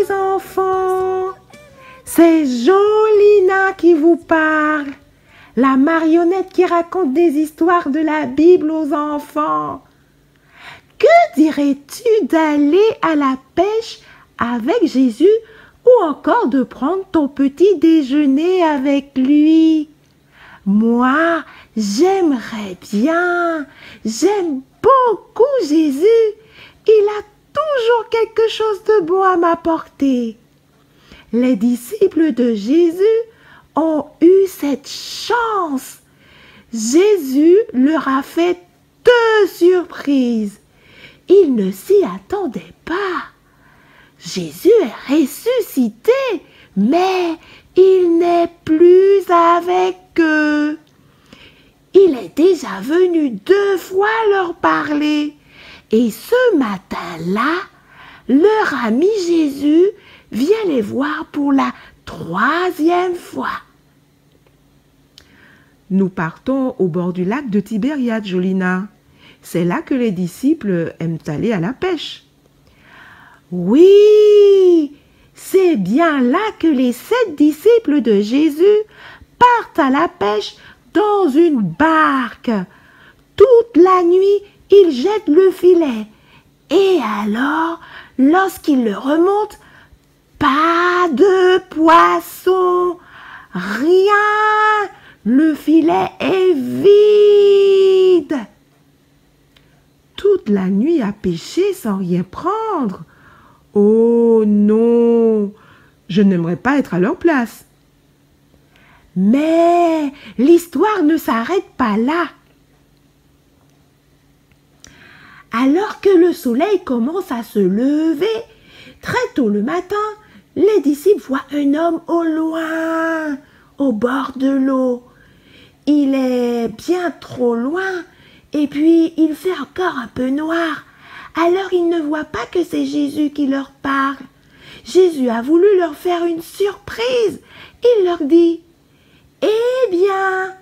petits enfants, c'est Jolina qui vous parle, la marionnette qui raconte des histoires de la Bible aux enfants. Que dirais-tu d'aller à la pêche avec Jésus ou encore de prendre ton petit déjeuner avec lui? Moi, j'aimerais bien. J'aime beaucoup Jésus. Il a toujours quelque chose de bon à m'apporter. Les disciples de Jésus ont eu cette chance. Jésus leur a fait 2 surprises. Ils ne s'y attendaient pas. Jésus est ressuscité, mais il n'est plus avec eux. Il est déjà venu 2 fois leur parler. Et ce matin-là, leur ami Jésus vient les voir pour la 3e fois. Nous partons au bord du lac de Tibériade, Jolina. C'est là que les disciples aiment aller à la pêche. Oui, c'est bien là que les 7 disciples de Jésus partent à la pêche dans une barque. Toute la nuit, ils jettent le filet. Et alors, lorsqu'ils le remontent, pas de poisson, rien, le filet est vide. Toute la nuit à pêcher sans rien prendre. Oh non, je n'aimerais pas être à leur place. Mais l'histoire ne s'arrête pas là. Alors que le soleil commence à se lever, très tôt le matin, les disciples voient un homme au loin, au bord de l'eau. Il est bien trop loin et puis il fait encore un peu noir. Alors ils ne voient pas que c'est Jésus qui leur parle. Jésus a voulu leur faire une surprise. Il leur dit: « Eh bien,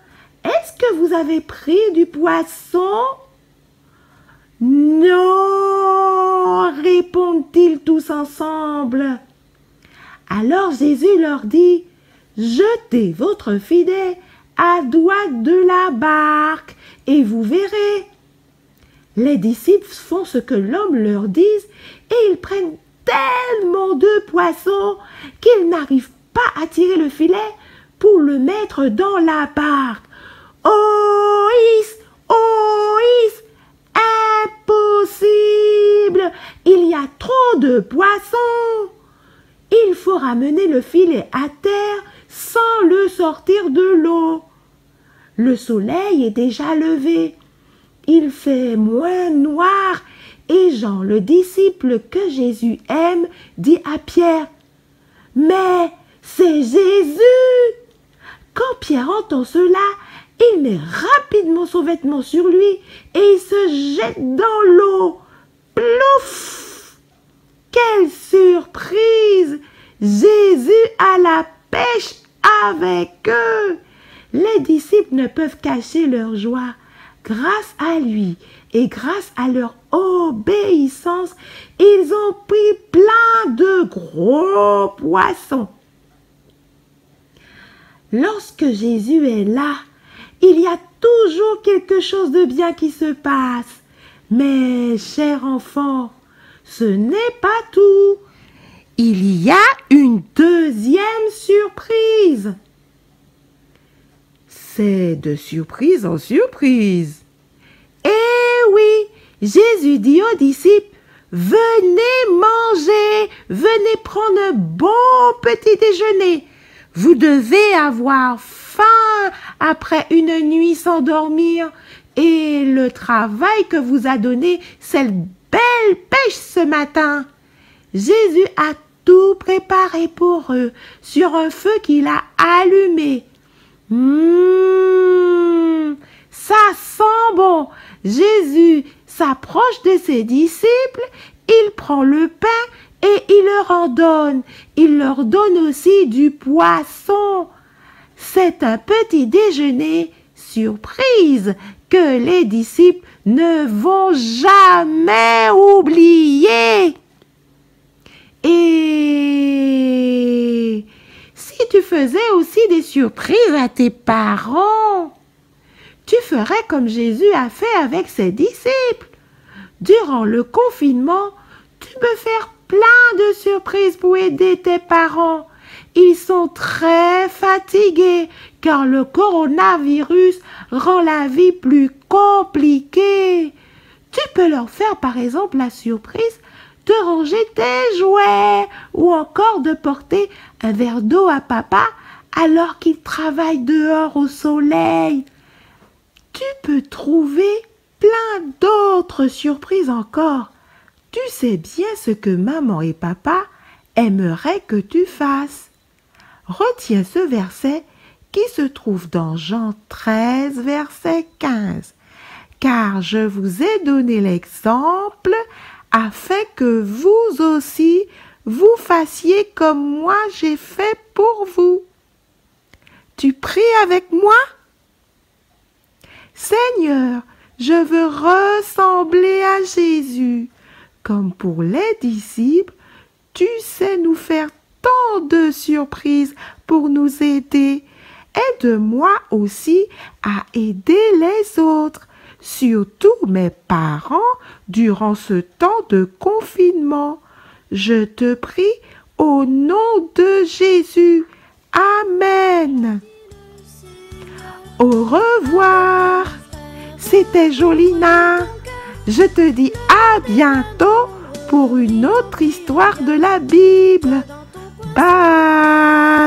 est-ce que vous avez pris du poisson ?» « Non, répondent-ils tous ensemble. Alors Jésus leur dit: « Jetez votre filet à droite de la barque et vous verrez. » Les disciples font ce que l'homme leur dit et ils prennent tellement de poissons qu'ils n'arrivent pas à tirer le filet pour le mettre dans la barque. Oïs, oïs, impossible! Il y a trop de poissons. Il faut ramener le filet à terre sans le sortir de l'eau. Le soleil est déjà levé. Il fait moins noir et Jean, le disciple que Jésus aime, dit à Pierre: « Mais c'est Jésus !» Quand Pierre entend cela, il met rapidement son vêtement sur lui et il se jette dans l'eau. Plouf! Quelle surprise! Jésus à la pêche avec eux! Les disciples ne peuvent cacher leur joie. Grâce à lui et grâce à leur obéissance, ils ont pris plein de gros poissons. Lorsque Jésus est là, il y a toujours quelque chose de bien qui se passe. Mais, chers enfants, ce n'est pas tout. Il y a une 2e surprise. C'est de surprise en surprise. Eh oui, Jésus dit aux disciples: « Venez manger, venez prendre un bon petit déjeuner. Vous devez avoir faim après une nuit sans dormir et le travail que vous a donné cette belle pêche ce matin. » Jésus a tout préparé pour eux sur un feu qu'il a allumé. Ça sent bon. Jésus s'approche de ses disciples, il prend le pain et il leur en donne. Il leur donne aussi du poisson. C'est un petit déjeuner surprise que les disciples ne vont jamais oublier. Et si tu faisais aussi des surprises à tes parents, tu ferais comme Jésus a fait avec ses disciples. Durant le confinement, tu peux faire plein de surprises pour aider tes parents. Ils sont très fatigués car le coronavirus rend la vie plus compliquée. Tu peux leur faire par exemple la surprise de ranger tes jouets ou encore de porter un verre d'eau à papa alors qu'il travaille dehors au soleil. Tu peux trouver plein d'autres surprises encore. Tu sais bien ce que maman et papa aimeraient que tu fasses. Retiens ce verset qui se trouve dans Jean 13, verset 15. Car je vous ai donné l'exemple afin que vous aussi vous fassiez comme moi j'ai fait pour vous. Tu pries avec moi? Seigneur, je veux ressembler à Jésus. Comme pour les disciples, tu sais nous faire tant de surprises pour nous aider. Aide-moi aussi à aider les autres, surtout mes parents, durant ce temps de confinement. Je te prie au nom de Jésus. Amen. Au revoir. C'était Jolina. Je te dis à bientôt pour une autre histoire de la Bible. Bye.